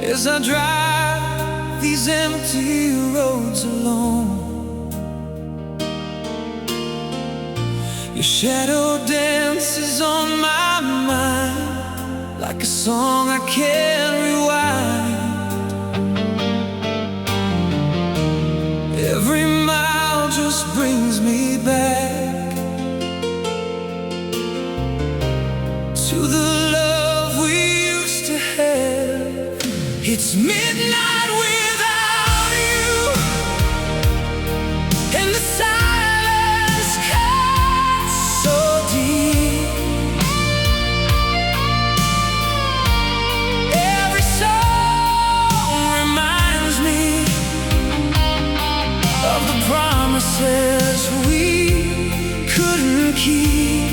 as I drive these empty roads alone. Your shadow dances on my mind like a song I can't rewind. Every mile just brings me back to the love we used to have. It's midnight without you, and the silence cuts so deep. Every song reminds me of the promises we couldn't keep.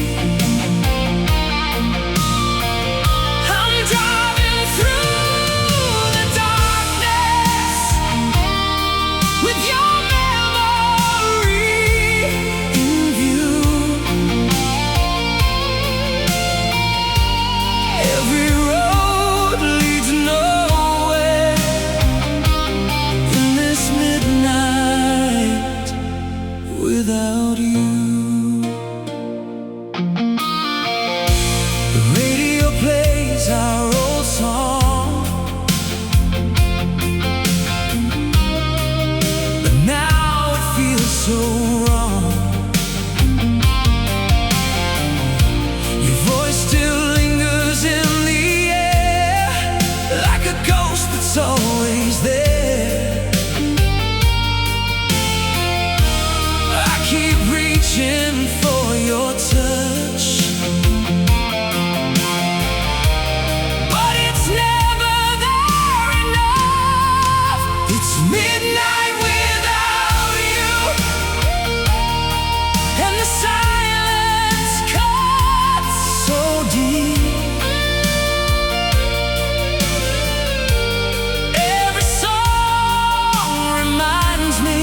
I'm driving through the darkness with your memory in view. Every road leads nowhere in this midnight without you. The radio plays our old song, but now it feels so wrong. Your voice still lingers in the air like a ghost that's always there. I keep reaching for your touch, but it's never there enough. It's midnight without you, and the silence cuts so deep. Every song reminds me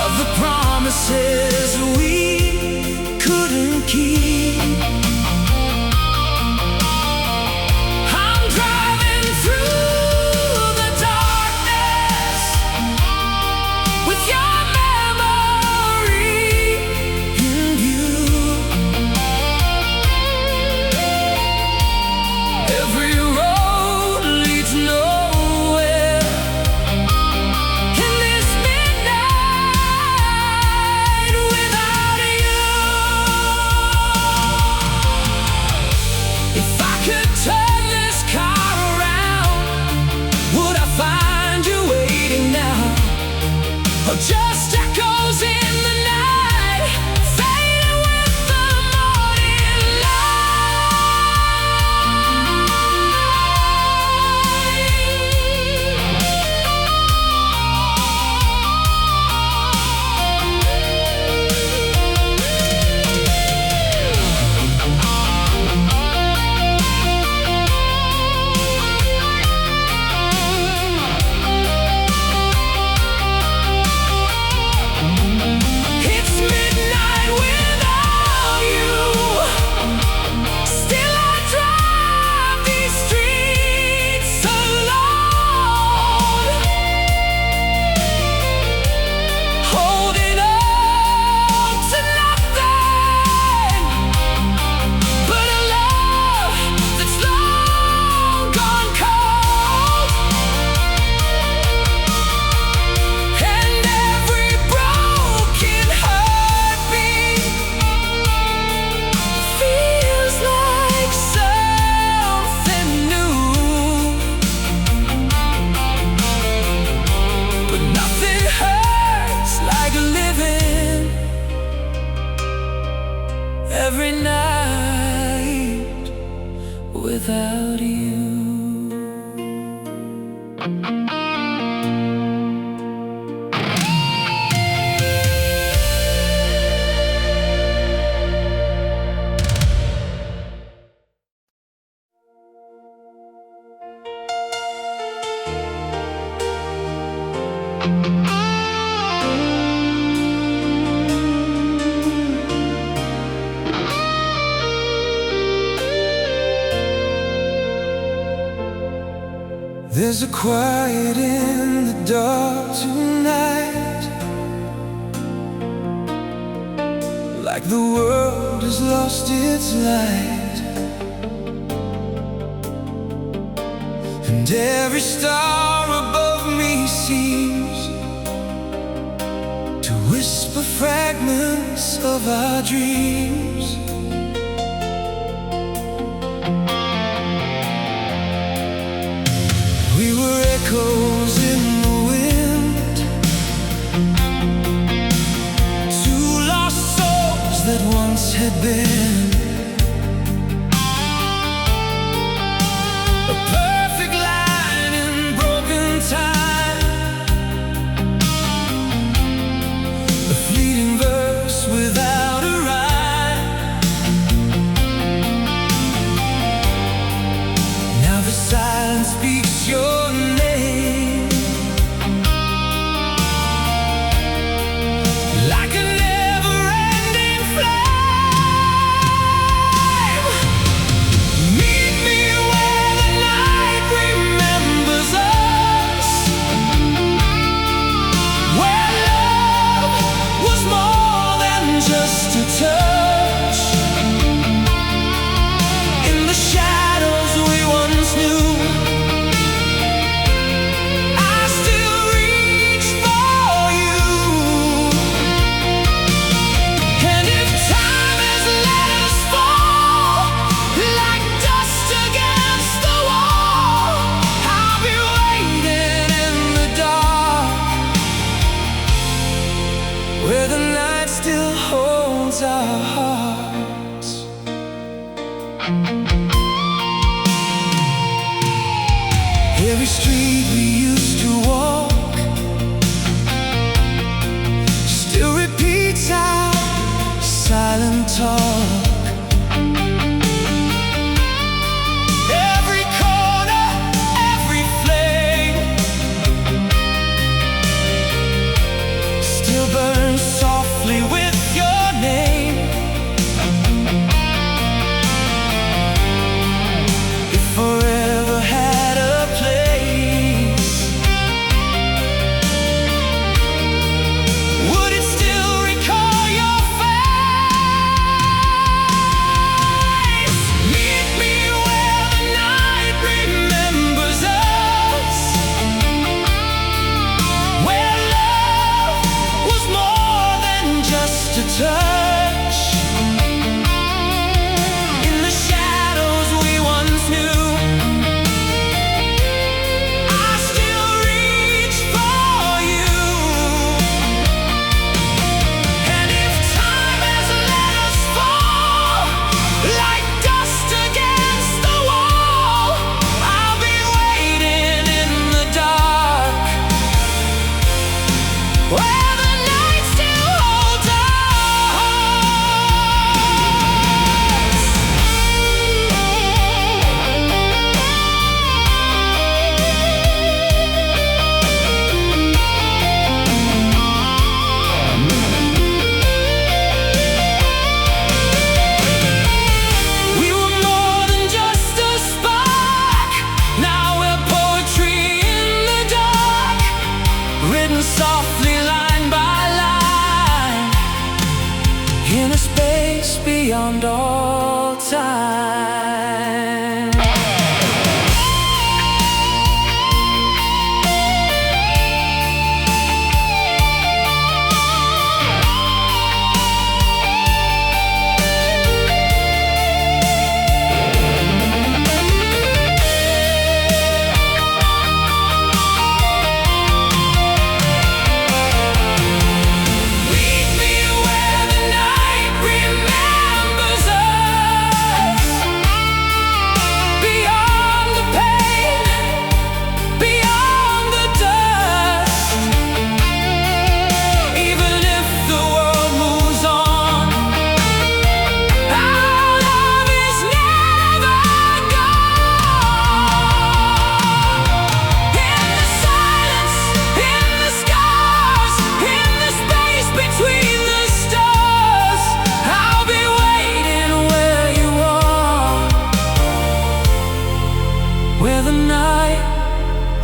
of the promises we couldn't keep. I'm driving through the darkness with your memory in view. Every road leads nowhere in this midnight without you. If I could turn this car around, would I find you waiting now? Or just echoes in the night, fading with the morning It's midnight without you. Still I drive these streets alone, holding on to nothing but a love that's long gone cold. And every broken heartbeat feels like something new. But nothing hurts like living every night without you. There's a quiet in the dark tonight, like the world has lost its light, and every star above me seems to whisper fragments of our dreams. We were echoes in the wind, two lost souls that once had been a perfect line in broken time, a fleeting verse without a rhyme. Now the silence speaks your name, like a never-ending flame.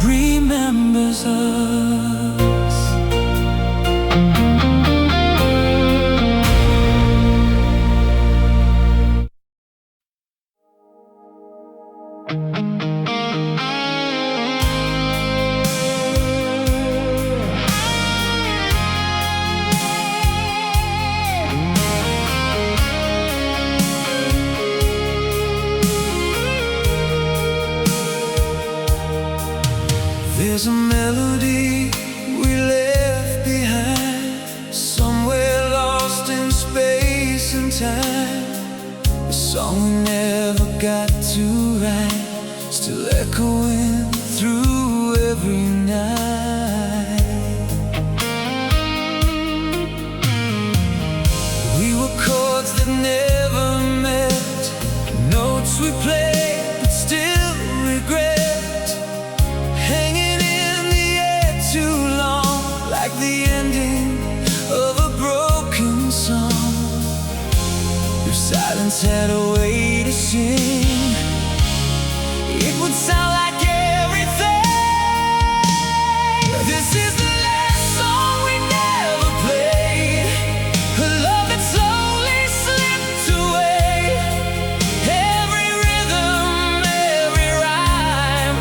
remembers us. There's a melody we left behind, somewhere lost in space and time. A song we never got to write, still echoing through every night. We were chords that never met, notes we played but still regret, hanging in the air too long, like the ending of a broken song. If silence had a way to sing, it would sound like everything. This is the last song we never played, a love that slowly slipped away. Every rhythm, every rhyme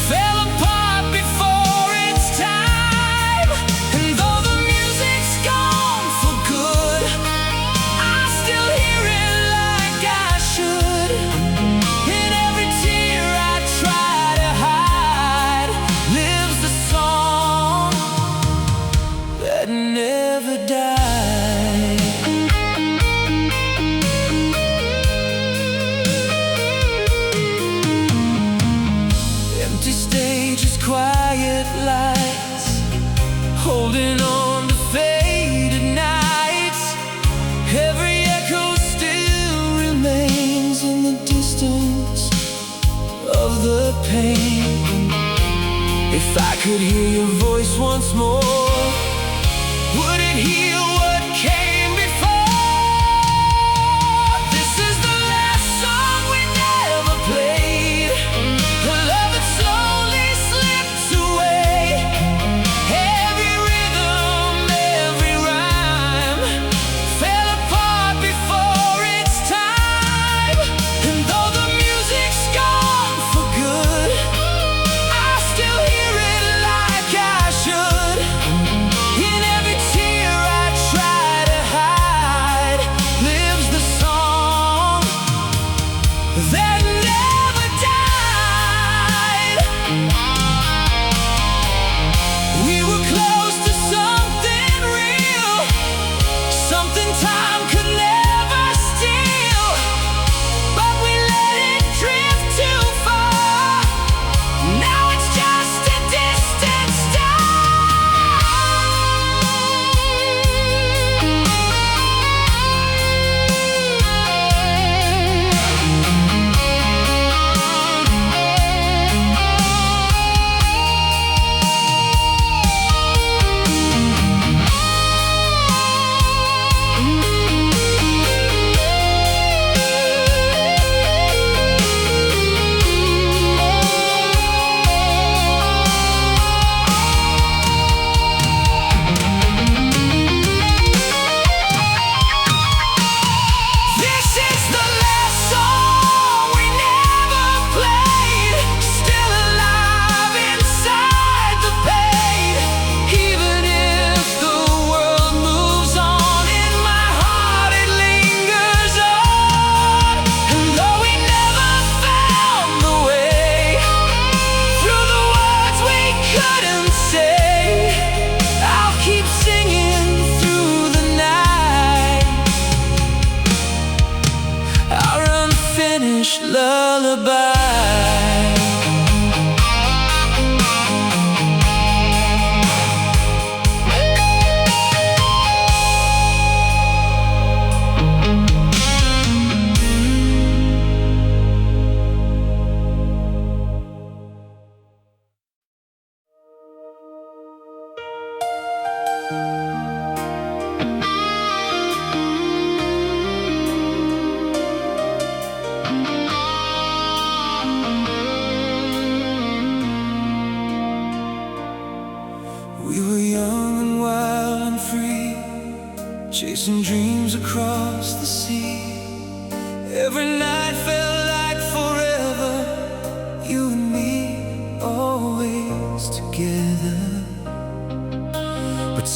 fell apart before its time. And though the music's gone for good, I still hear it like I should. In every tear I try to hide lives the song that never died. Empty stages, quiet lights, holding on to faded nights. Every echo still remains in the distance of the pain. If I could hear your voice once more, would it heal what came before? This is the last song we never played, a love that slowly slips away. Every rhythm, every rhyme fell apart before its time. And though the music's gone for good, I still hear it like I should. In every tear I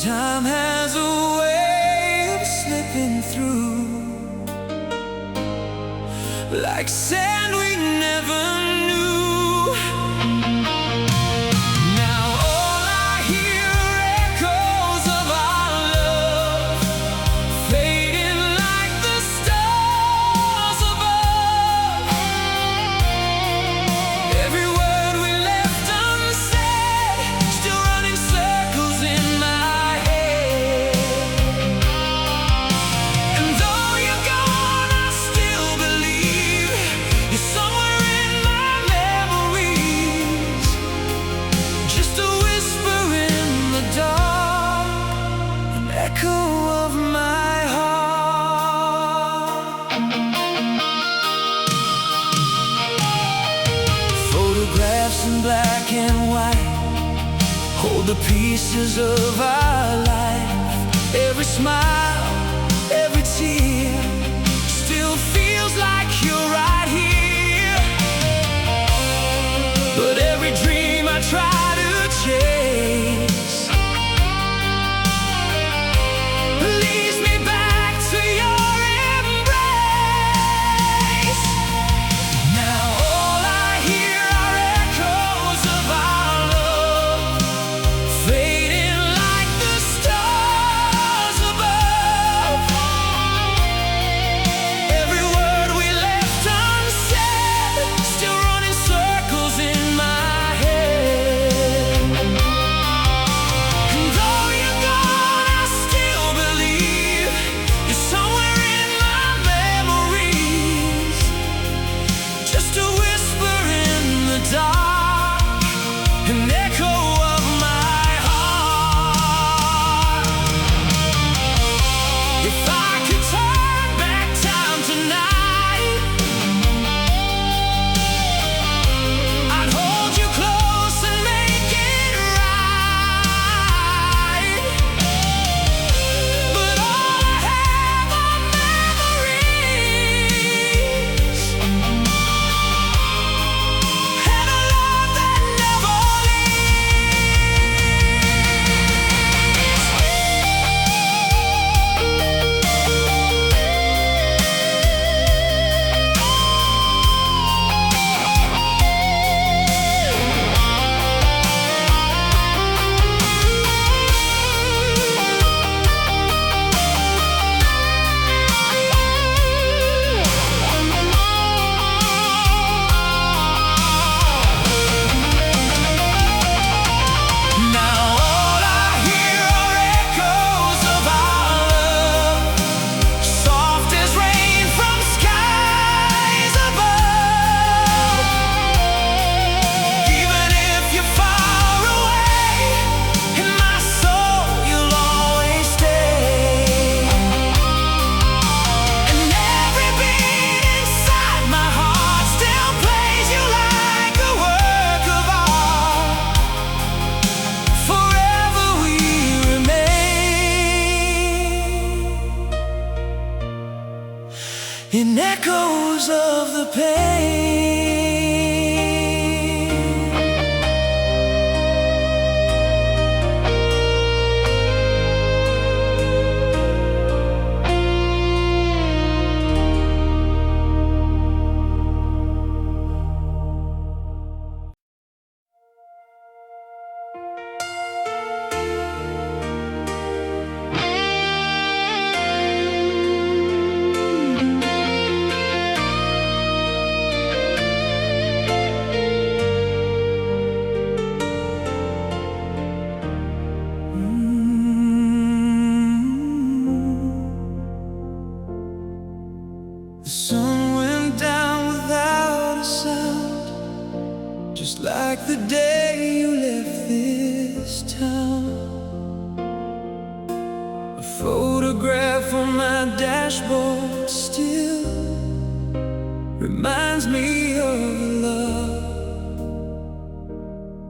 Time has a way of slipping through, like sand we never knew. Now all I hear are echoes of our love, fading like the stars above. Every word we left unsaid, still running circles in my head. And though you're gone, I still believe you're somewhere in my memories, just a whisper in the dark, an echo of my heart. Photographs in black and white hold the pieces of our life. Every smile, every tear still feels like you're right here. But every dream I try to chase leads me back to your embrace. Now all I hear are echoes of our love, fading like the stars above. Every word we left unsaid, still running circles in my head. And though you're gone, I still believe you're somewhere in my memories, just a whisper in the dark, an echo of my heart. If I could turn back time tonight, I'd hold you close and make it right. But all I have are memories, and a love that never Now all I hear are echoes of our love, soft as rain from skies above. Even if you're far away, in my soul you'll always stay. And every beat inside my heart still plays you like a work of art. Forever we remain in echoes of the pain. The sun went down without a sound, just like the day you left this town. A photograph on my dashboard still reminds me of a love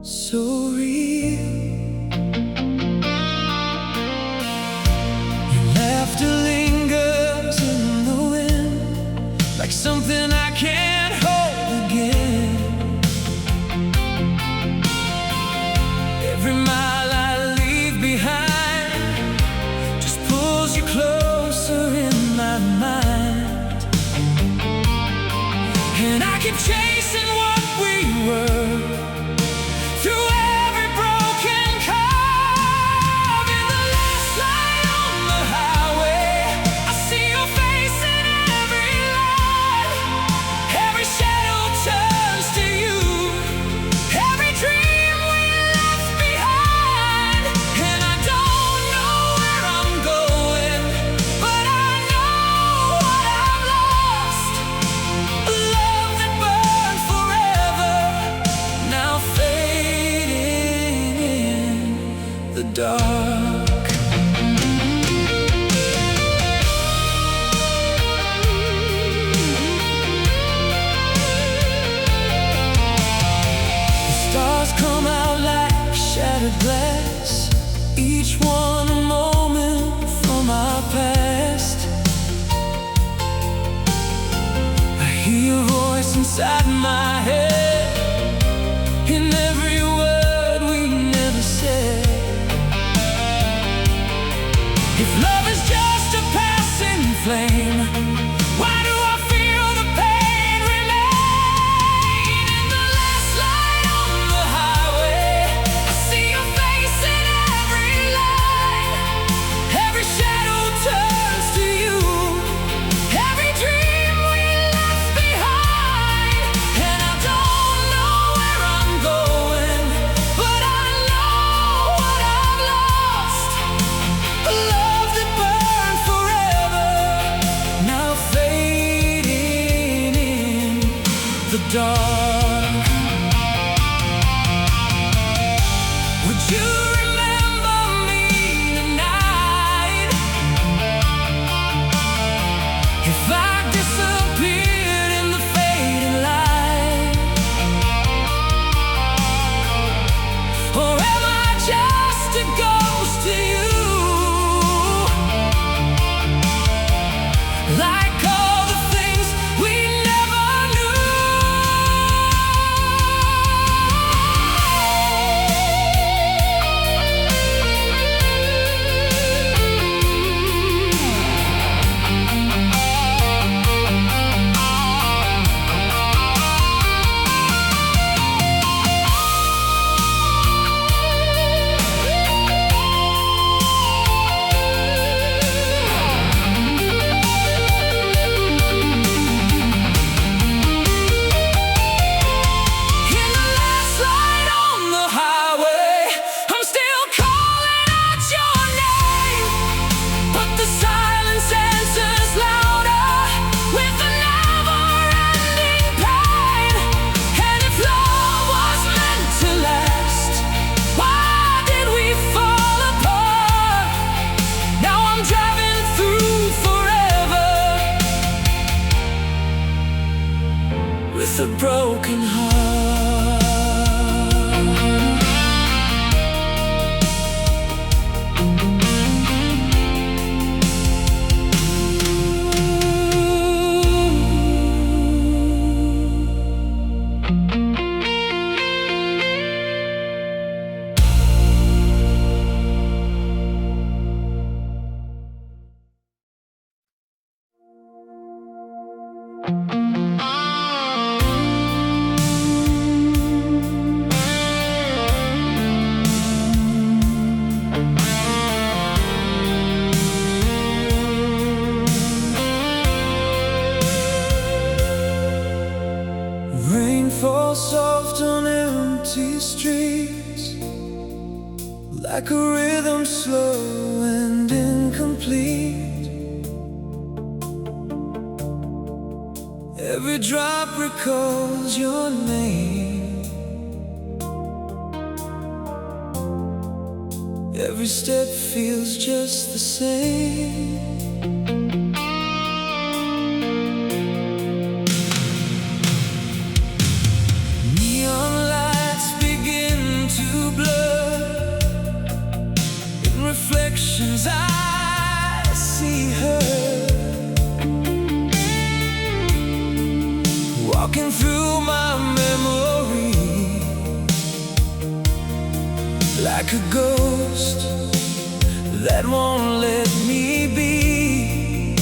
so real. Your laughter lingers in the wind, like something I can't hold again. inside my head, in every word we never said. If love is just a passing flame, why do I feel the pain remain? In the last light on the highway, I see your face in every line. Every shadow turns to you, every dream we left behind. And I don't know where I'm going, but I know what I've lost. A love that burned forever, now fading in the dark. Would you remember me tonight if I disappeared in the fading light? Or am I just a ghost to you, like all the things we never knew? In the last light on the highway, I'm still calling out your name, but the silence answers louder with a never-ending pain. And if love was meant to last, why did we fall apart? Now I'm driving through forever with a broken heart. Rain falls soft on empty streets, like a rhythm slow and incomplete. Every drop recalls your name, every step feels just the same. Neon lights begin to blur, in reflections I see her, walking through my memory like a ghost that won't let me be.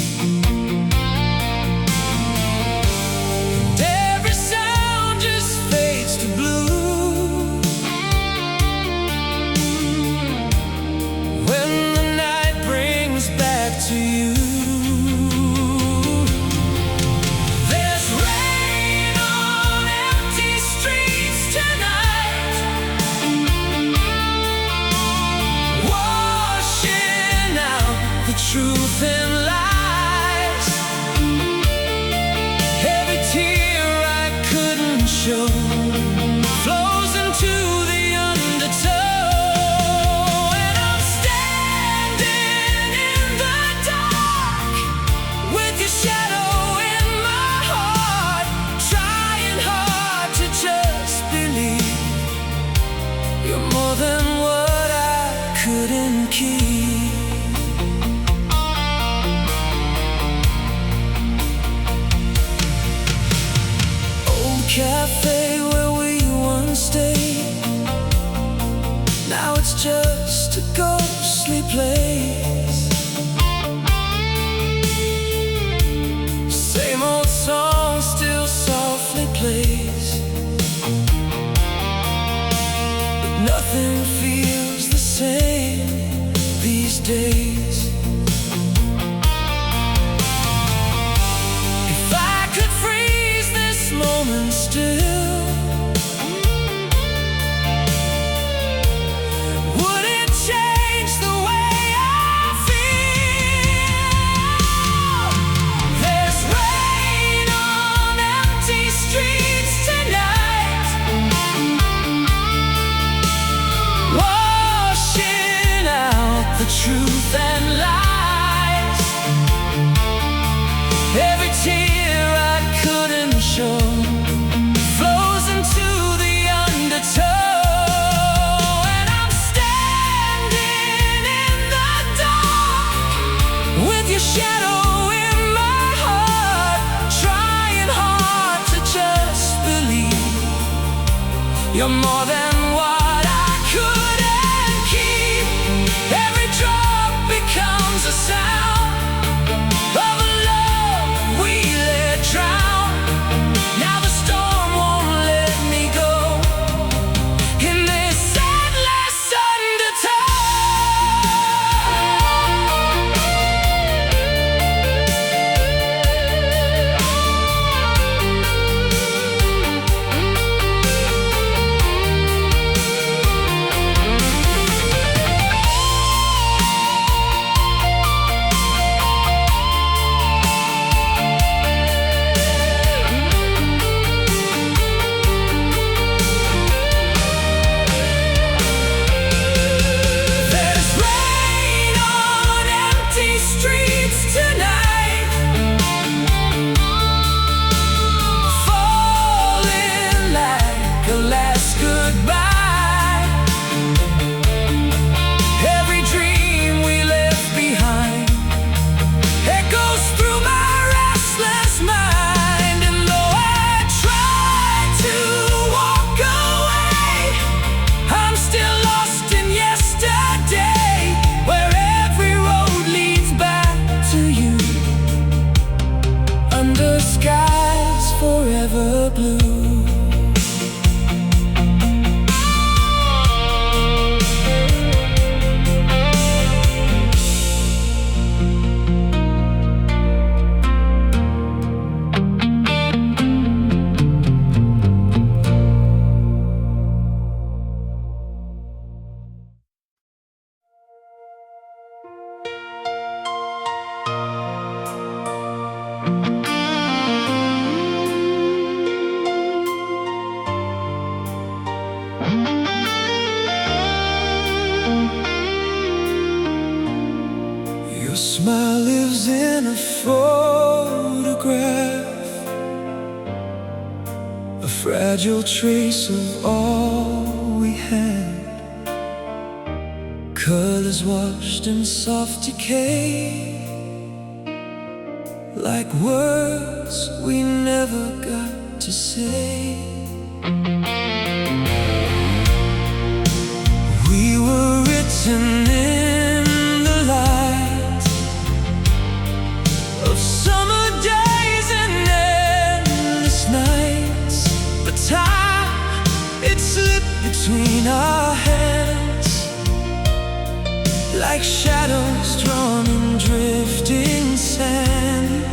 And every sound just fades to blue when the night brings back to you. There's rain on empty streets tonight, washing out the truth and lies. Every tear I couldn't show flows into the undertow, and I'm standing in the dark with your shadow in my heart, trying hard to just believe you're more than what I couldn't keep. days. If I could freeze this moment still, would it change the way I feel? There's rain on empty streets tonight, washing out the truth and lies. Every tear I couldn't show flows into the undertow, and I'm standing in the dark with your shadow in my heart, trying hard to just believe you're more than what I couldn't keep. Every drop becomes a sound of a love we let drown. Now the storm won't let me go in this endless undertow. There's rain on empty streets tonight, falling like a last goodbye. Every dream we left behind echoes through my restless mind, and though I try to walk away, I'm still lost in yesterday, where every road leads back to you, under skies forever blue. Your smile lives in a photograph, a fragile trace of all we had, colors washed in soft decay, like words we never got to say. We were written in the light of summer days and endless nights, but time, it slipped between our hands, like shadows drawn in drifting sand.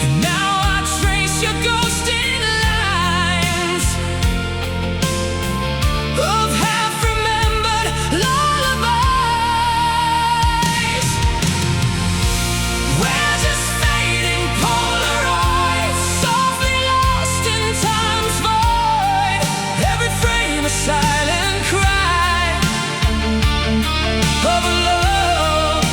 And now I trace your ghost in lines of half-remembered lullabies. We're just fading Polaroids, softly lost in time's void. Every frame a silent cry of a love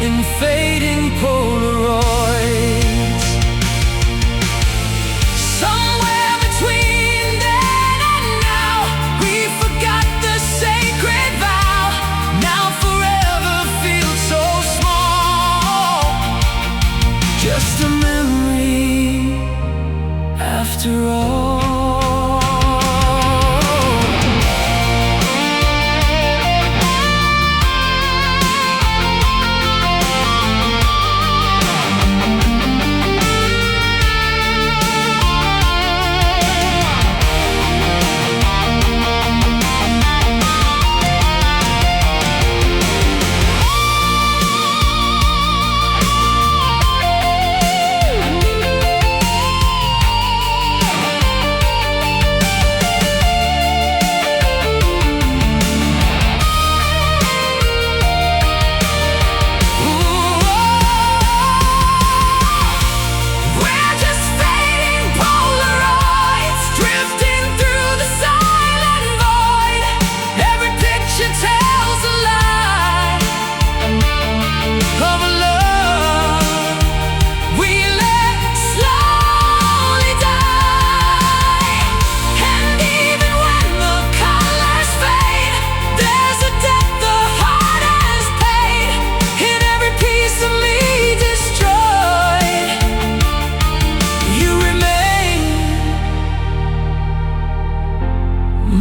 in fading Polaroids. Somewhere between then and now, we forgot the sacred vow. Now forever feels so small, just a memory after all.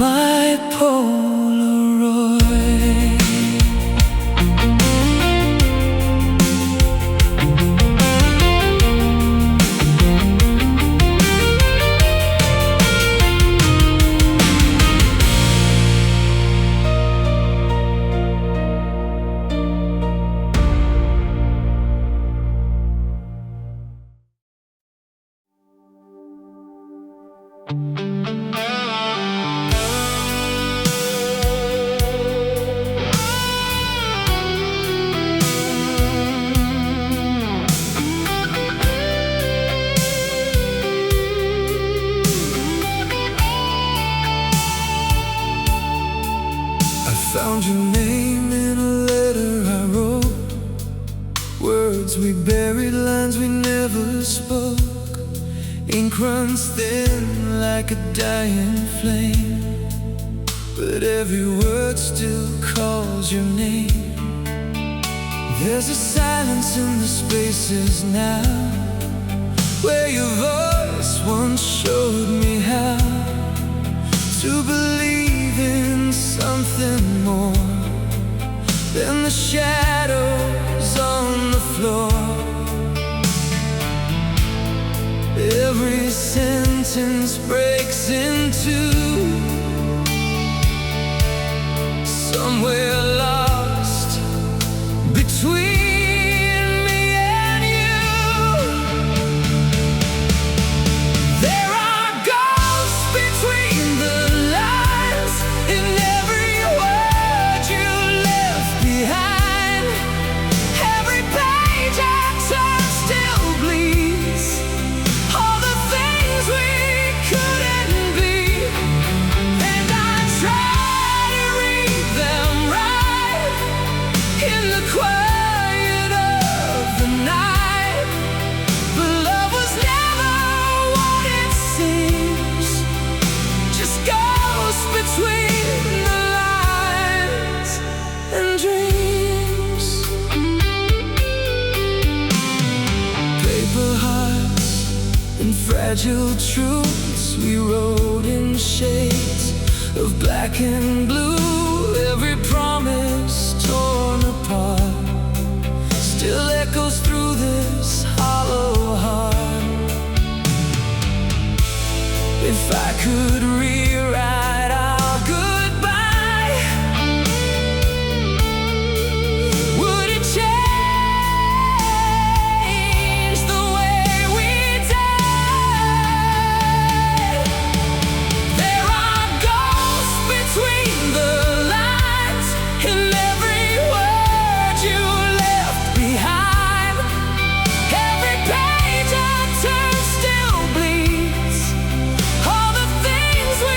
My Polaroid. Found your name in a letter I wrote, words we buried, lines we never spoke. Ink runs thin like a dying flame, but every word still calls your name. There's a silence in the spaces now, where your voice once showed me how to believe in something more than the shadows on the floor. Every sentence breaks in two, somewhere lost between me and you. There are ghosts between the lines in every word you left behind. Every page I turn still bleeds all the things we couldn't be, and I try to read them right in the quiet of the night. But love was never what it seems, just ghosts between the lines and dreams. Paper hearts and fragile truths we wrote in shades of black and blue. Every promise torn apart still echoes through this hollow heart. If I could rewrite our goodbye, would it change the way we died? There are ghosts between the lines in every word you left behind. Every page I turn still bleeds all the things we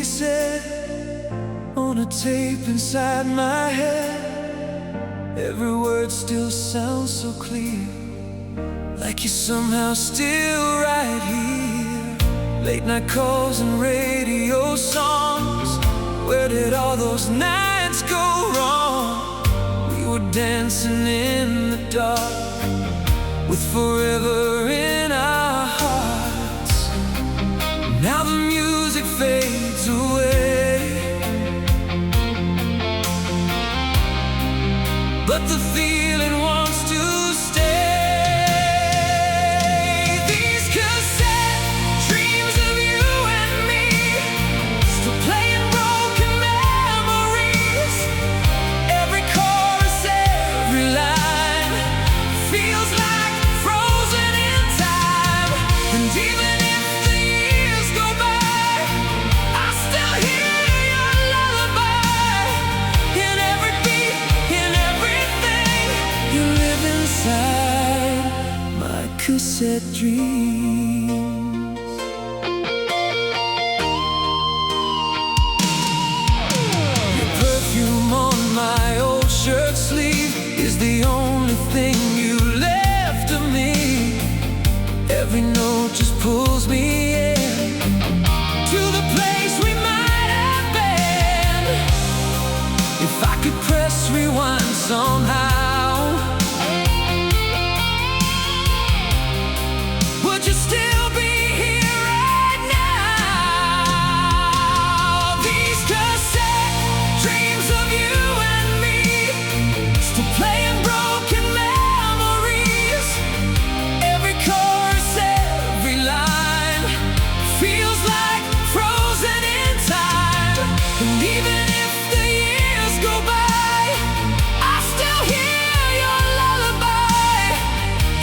we said on a tape inside my head. Every word still sounds so clear, like you're somehow still right here. Late night calls and radio songs. Where did all those nights go wrong? We were dancing in the dark, with forever in our hearts. Now the music fades away, but the feeling wants to stay. These cassette dreams of you and me, still playing broken memories. Every chorus, every line feels like frozen in time. And even if the years go by, I still hear your lullaby. In every beat, in everything, you live inside my cassette dreams. Your perfume on my old shirt sleeve is the only thing you left of me. Every note just pulls me in, to the place we might have been. If I could press rewind somehow, would you still be here right now? These cassette dreams of you and me, still playing broken memories. Every chorus, every line feels like frozen in time. And even if the years go by, I still hear your lullaby.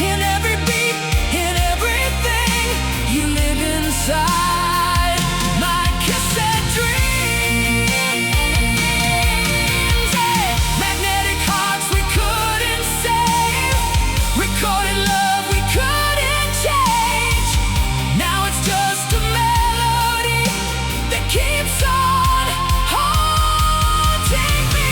In every beat, in everything, you live inside my cassette dreams. Yeah. Magnetic hearts we couldn't save, recorded love we couldn't change. Now it's just a melody that keeps on haunting me.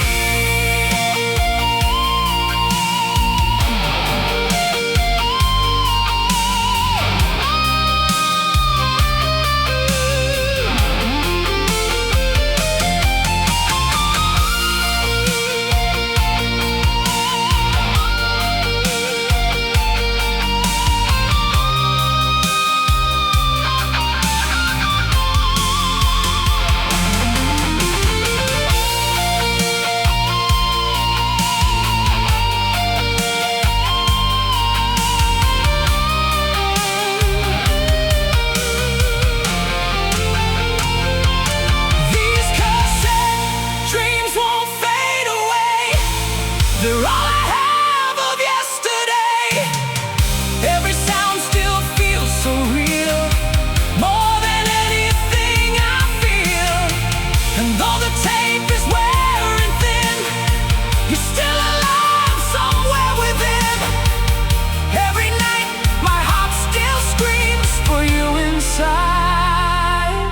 These cassette dreams won't fade away. They're all I have of yesterday. Every sound still feels so real, more than anything I feel. And though the tape is wearing thin, you're still alive somewhere within. Every night my heart still screams for you inside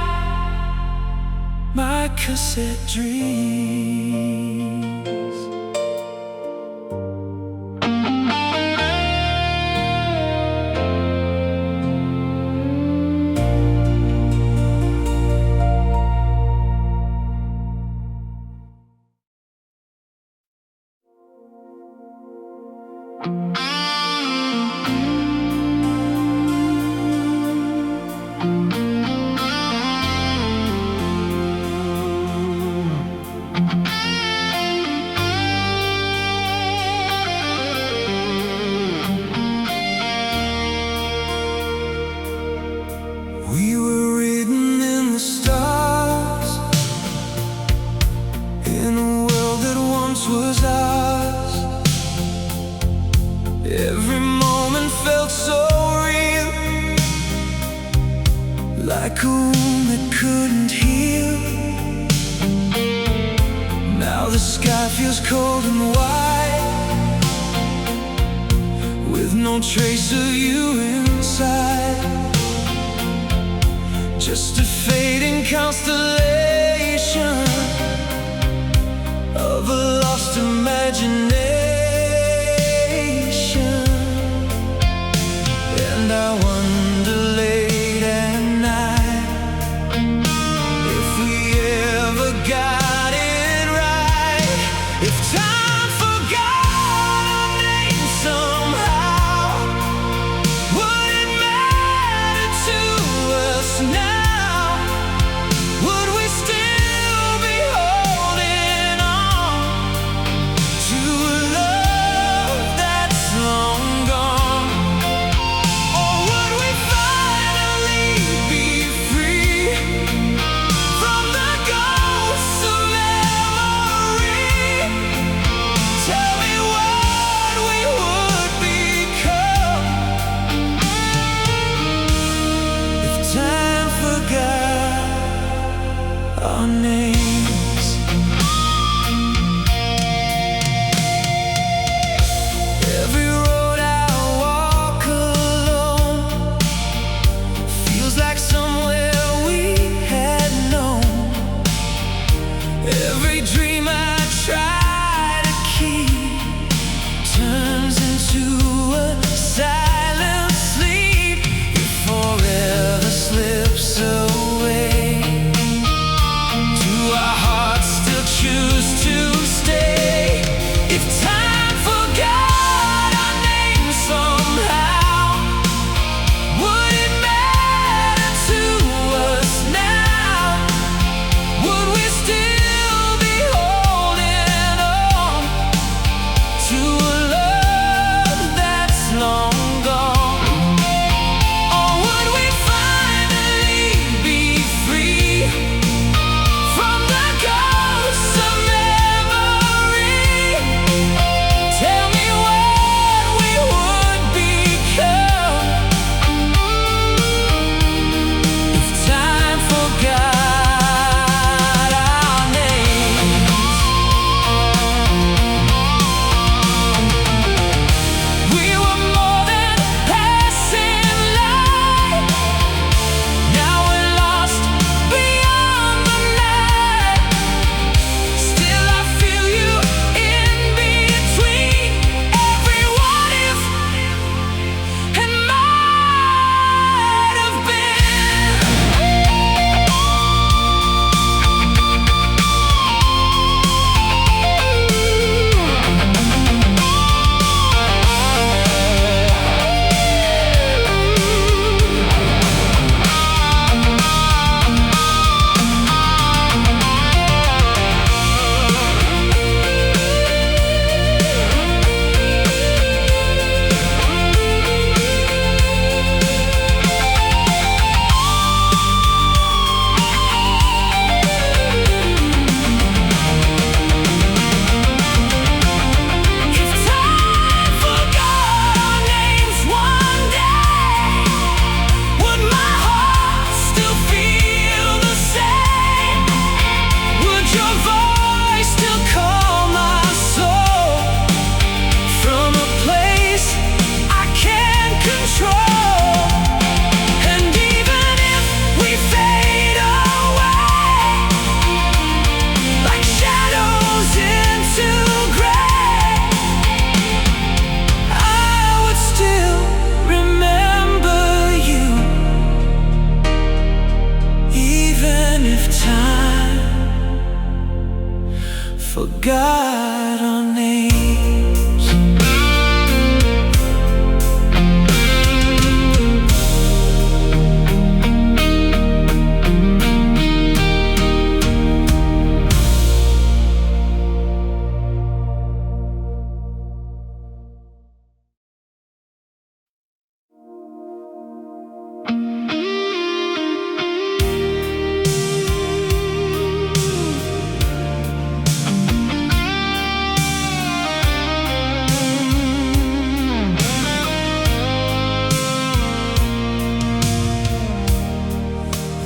my cassette dreams. We were written in the stars, in a world that once was ours. Every moment felt so real, like a wound that couldn't heal. Now the sky feels cold and white, with no trace of you inside. Just a fading constellation our names. Every road I walk alone feels like somewhere we had known. Every dream I try to keep turns into a silent sleep. It forever slips away. Do our hearts still choose to stay? If time forgot our names somehow, would it matter to us now? Would we still be holding on to a love that's long gone? Or would we finally be free from the ghosts of memory? Tell me what we would become if time forgot our names. We were more than passing light. Now we're lost beyond the night. Still I feel you in between every what if and might have been. If time forgot our names one day, would my heart still feel the same? Would your voice still call my soul from a place I can't control? And even if we fade away like shadows into gray, I would still remember you, even if time forgot our names.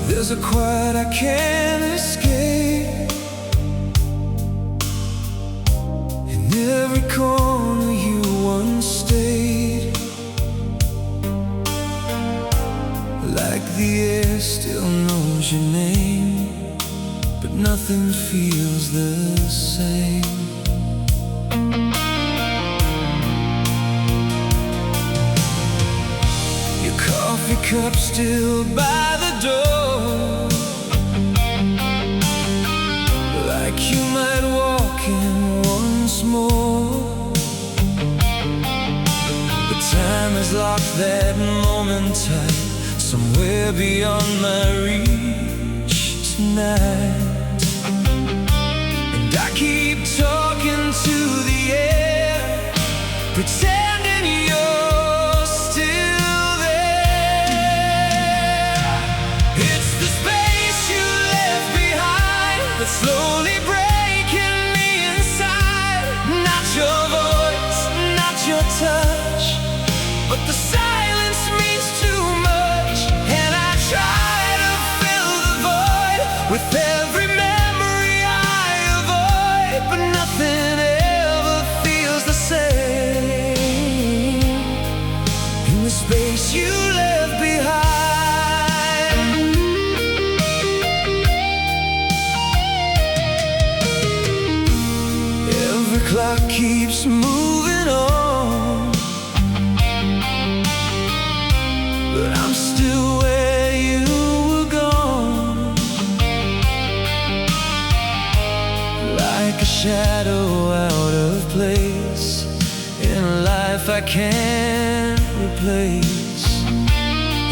There's a quiet I can't escape. In every corner you once stayed. Like the air still knows your name, but nothing feels the same. Your coffee cup still by the door, like you might walk in once more. But time has locked that moment tight, somewhere beyond my reach tonight. And I keep talking to the air, pretending you're still there. It's the space you left behind that's slowly breaking me inside. Not your voice, not your touch, but the silence means too much. And I try to fill the void with every clock keeps moving on, but I'm still where you were gone. Like a shadow out of place in a life I can't replace.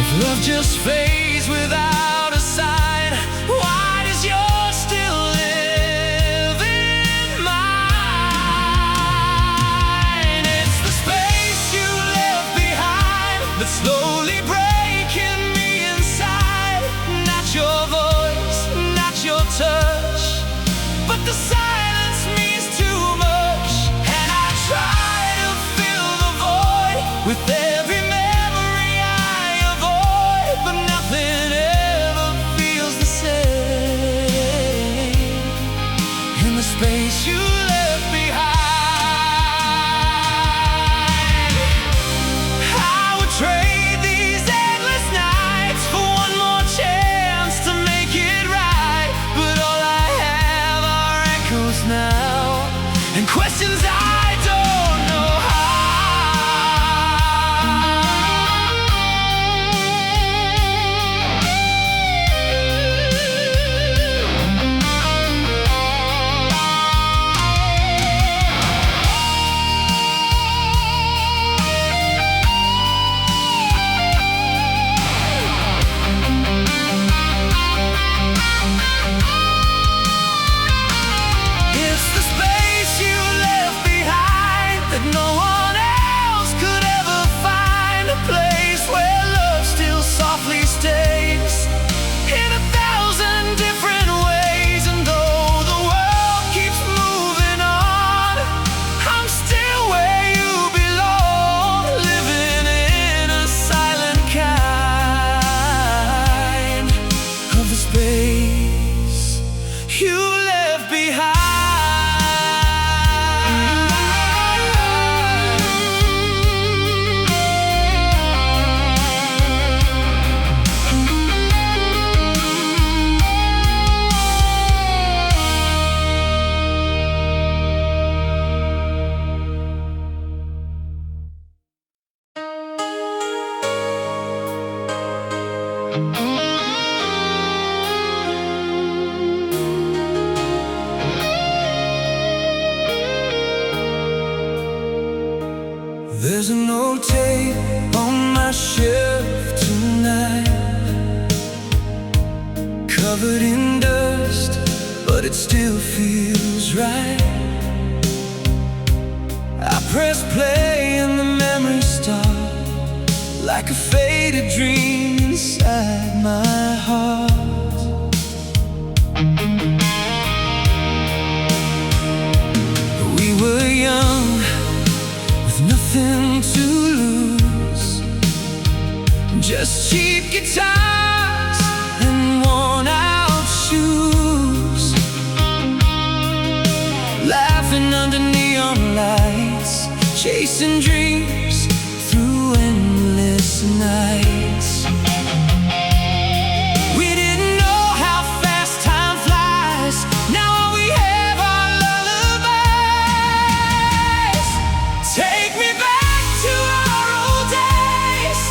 If love just fades without a sign, why does yours still live in mine? It's the space you left behind that's slowly breaking me inside. Not your voice, not your touch, but the silence means too much. And I try to fill the void with every memory I avoid, but nothing ever feels the same in the space you left behind. I would trade these endless nights for one more chance to make it right, but all I have are echoes now and questions I don't know how. It's the space you left behind that no one else could ever find. A place where love still softly stays in 1,000 different ways. And though the world keeps moving on, I'm still where you belong, living in a silent kind of the space you left behind. There's an old tape on my shelf tonight, covered in dust, but it still feels right. I press play and the memories start like a faded dream inside my heart. We were young, nothing to lose, just cheap guitars and worn out shoes, laughing under neon lights, chasing dreams through endless nights. We didn't know how fast time flies. Now all we have are lullabies. Take me back to our old days,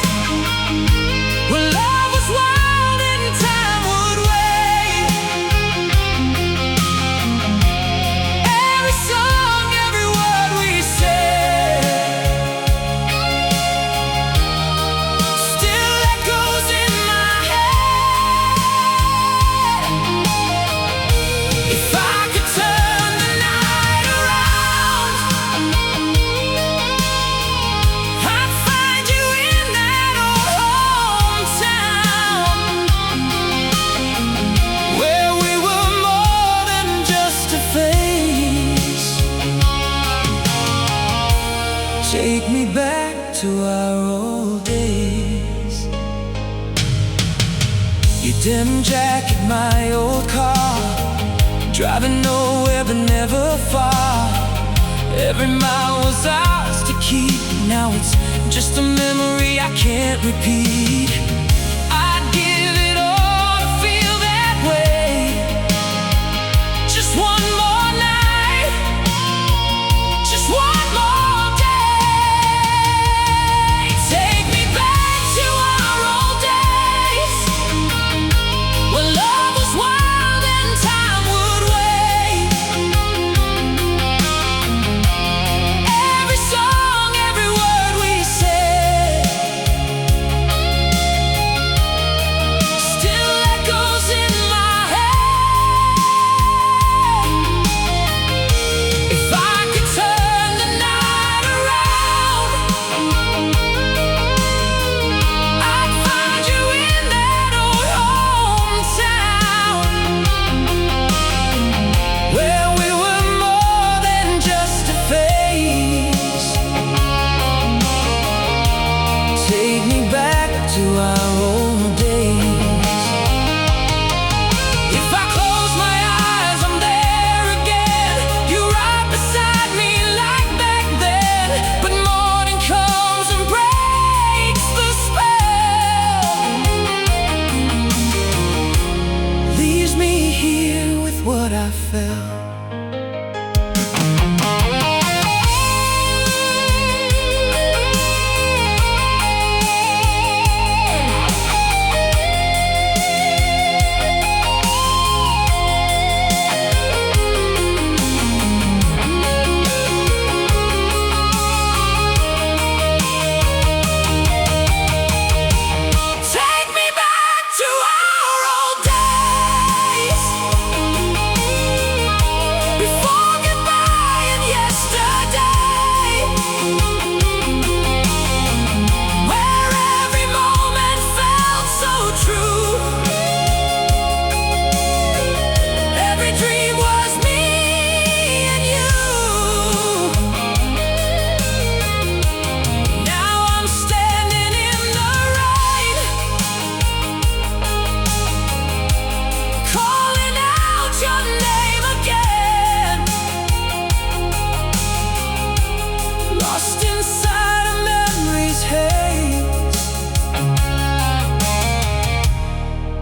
when love was wild and time would wait. Every song, every word we said still echoes in my head. If I could turn the night around, I'd find you in that old hometown, where we were more than just a face. Take me back to our old days. Your denim jacket, my old car, driving nowhere but never far. Every mile was ours to keep. Now it's just a memory I can't repeat. I'd give it all to feel that way, just one more night. what I felt.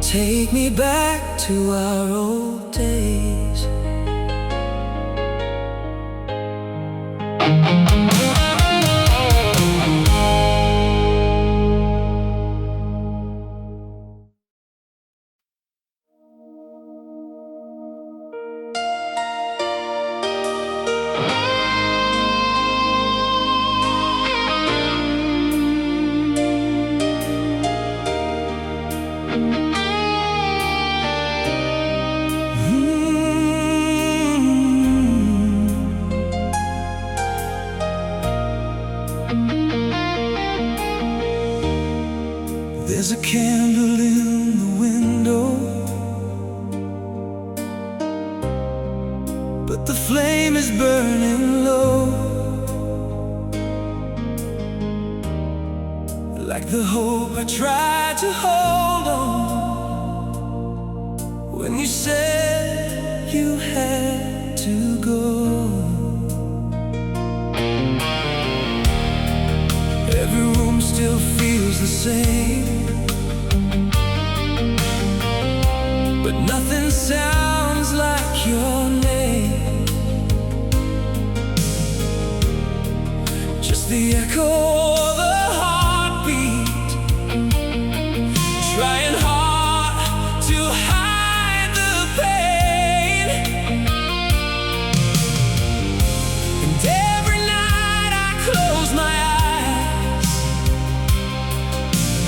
Take me back to our old days. There's a candle in the window, but the flame is burning low, like the hope I tried to hold on when you said you had to go. Every room still feels the same, but nothing sounds like your name. Just the echo of a heartbeat, trying hard to hide the pain. And every night I close my eyes,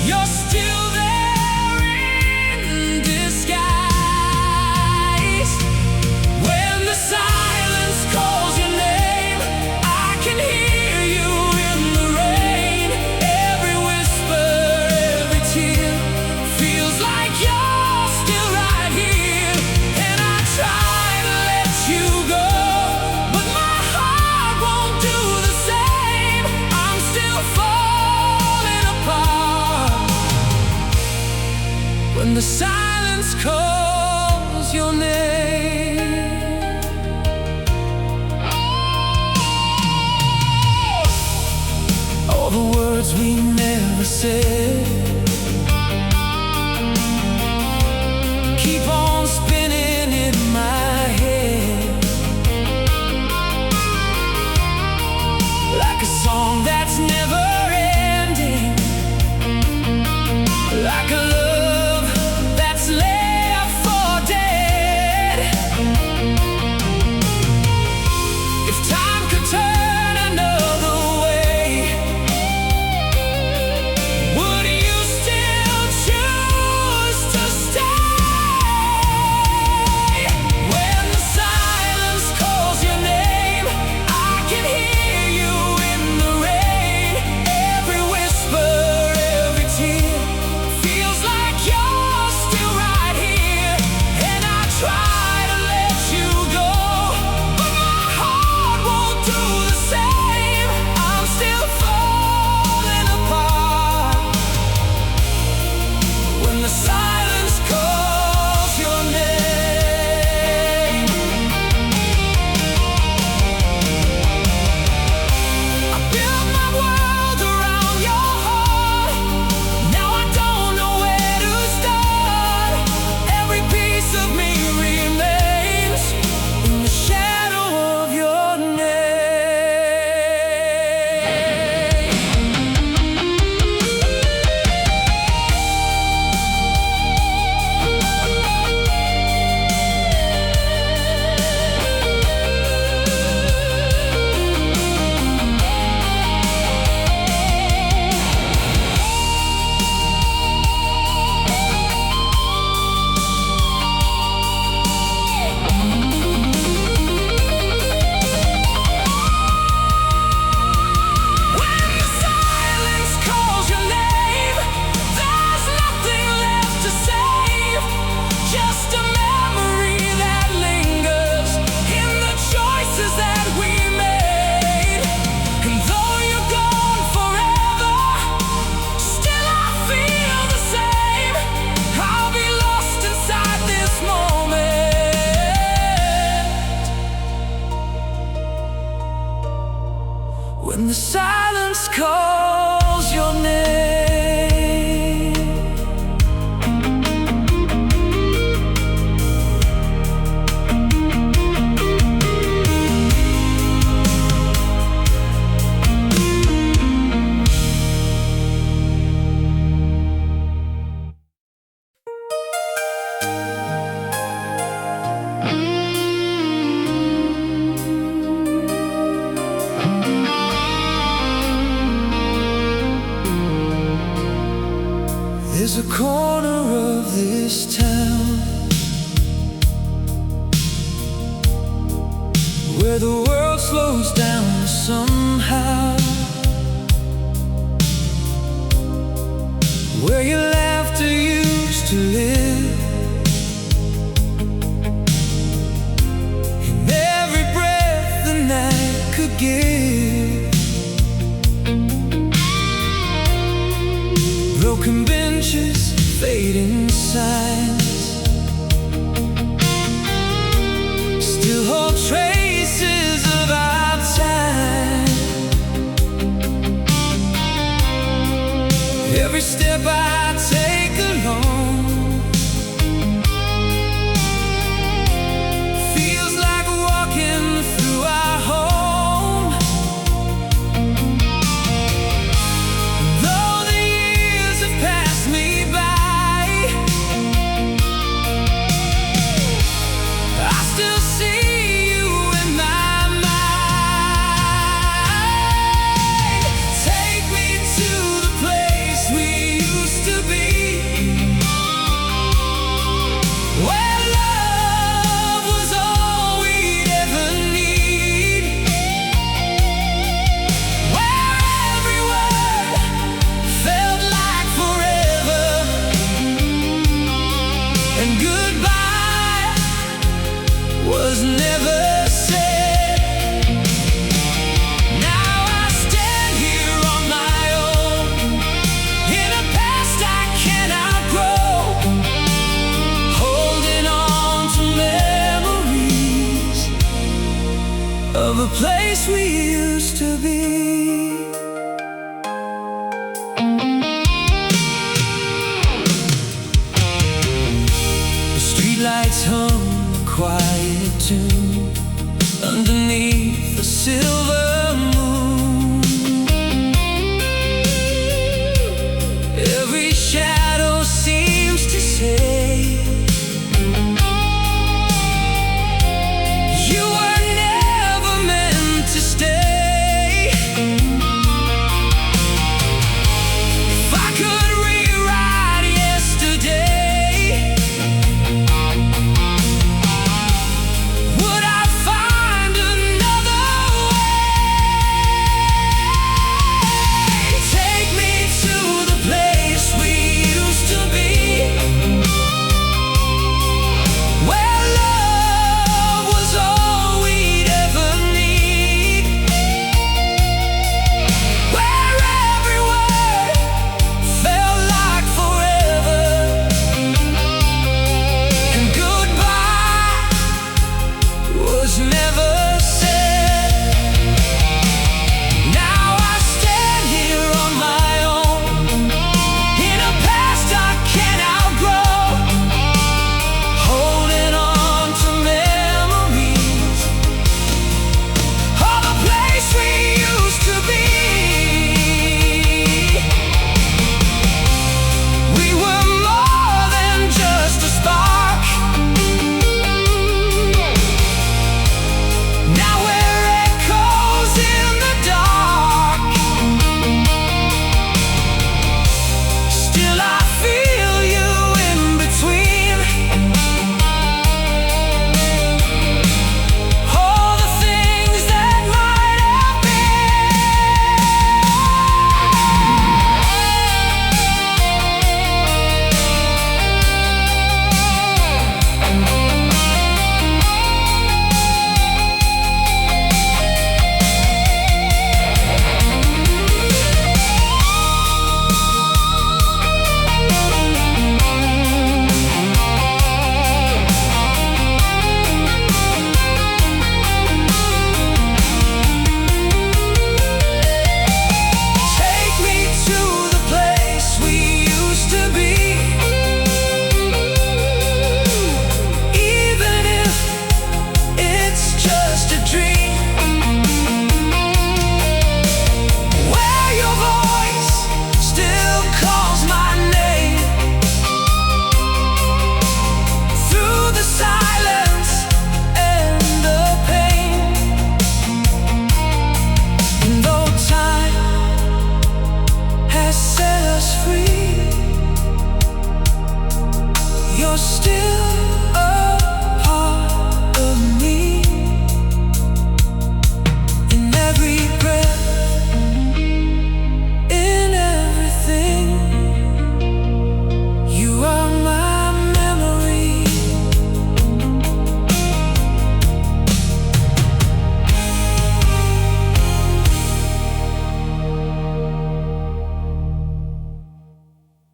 you're still there in disguise. When the silence calls your name, I can hear you in the rain. Every whisper, every tear feels like you're still right here. And I try to let you go, but my heart won't do the same. I'm still falling apart when the silence calls your name. All the words we never said keep on spinning in my head, like a song that's never ending, like a love that's left for dead. If time could turn another way, would you still choose to stay? When the silence calls your name, I can hear you in the rain. Every whisper, every tear feels like you're still right here. And I try to let you when the silence calls your name. There's a corner of this town where the world slows down somehow, where your laughter used to live, in every breath the night could give. Broken benches, fading signs still hold traces of our time. Every step I take alone feels like walking through our home. Though the years have passed me by, I still see you in my mind. Take me to the place we used to be, where love was all we'd ever need, where every word felt like forever, and goodbye was never said. Now I stand here on my own, in a past I cannot grow, holding on to memories of a place we used to be. The streetlights hum a quiet tune underneath the silver